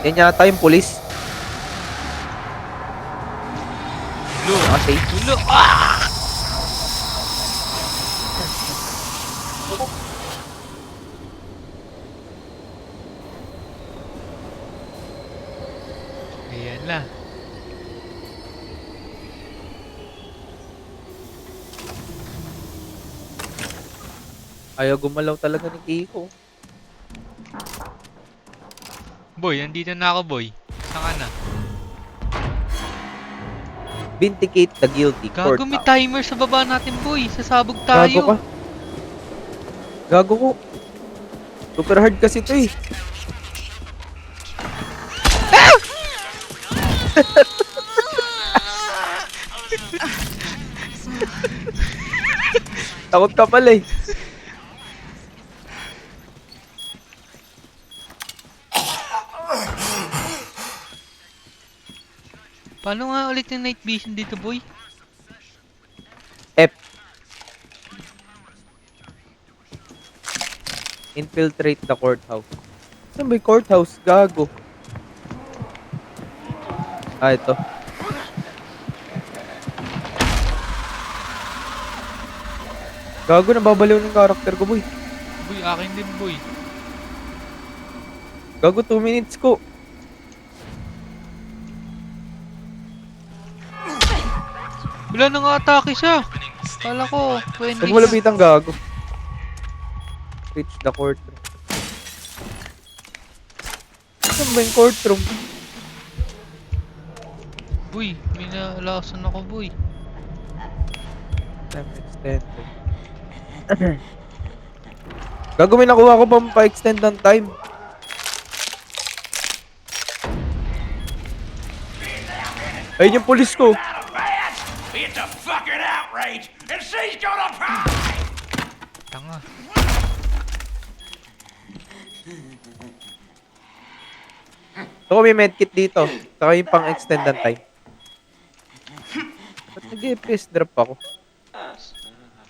Yan yata yung pulis. Tulo. Okay. Tulo. Ah! Ayan na. Ayaw gumalaw talaga ni Kiko. Boy, andito na ako, boy. Saan ka na? Vindicate the guilty. Court Gago, may out. timer sa baba natin, boy. Sasabog Gago ka. tayo. Gago ko. Super hard kasi ito eh. Takot ka pala eh. Paano nga ulit yung night vision dito, boy? F. Infiltrate the courthouse. Saan ba yung courthouse? Gago. Ah, ito. Gago, nababaliw ng karakter ko, boy. Boy, akin din, boy. Gago, 2 minutes ko. Wala nang atake siya. Kala ko, 20. Nagmalapitan gago. Reach the courtroom. Saan ba yung courtroom? Boy, may nalasan ako, boy. Time extended. Gago, may nakuha ko pa-extend ng time. Ayun yung pulis ko. It's a fucking outrage, and she's gonna pay! Tanga. Ako may medkit dito. Saka yung pang-extend ng time. Ba't nag-FPS drop ako?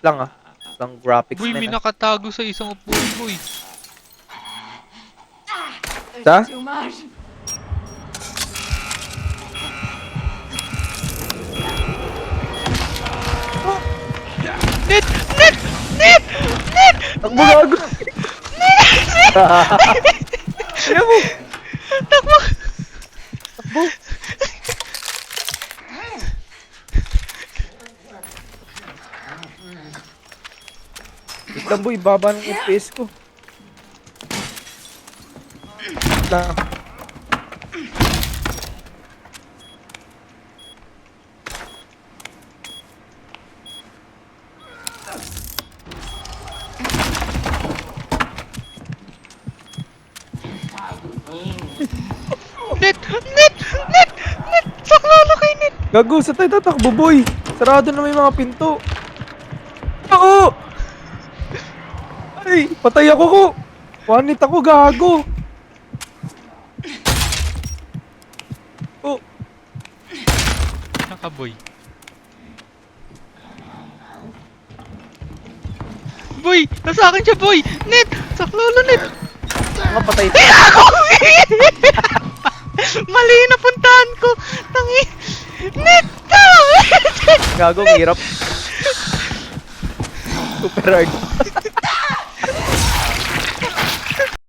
Lang ah. Lang graphics Boy, may na. nakatago sa isang upuan, boy. Sa? Too much. Net! Net! Net! Net! Takbo gago! Alam mo! Takbo! Takbo! Wait lang boy, baba ng FPS ko. Wait lang. Net! Net! Net! Net! Saklolo kay Net! Gago, sa tayo tatakbo boy! Sarado na may mga pinto. Oo! Ay, patay ako ko! One hit ako, gago! Oh, Naka, boy. Boy! Nasa akin siya, boy! Net! Saklolo, Net! mga patay. Ako! Mali na puntahan ko! Tangi! Net! Gago, ang hirap. Super hard.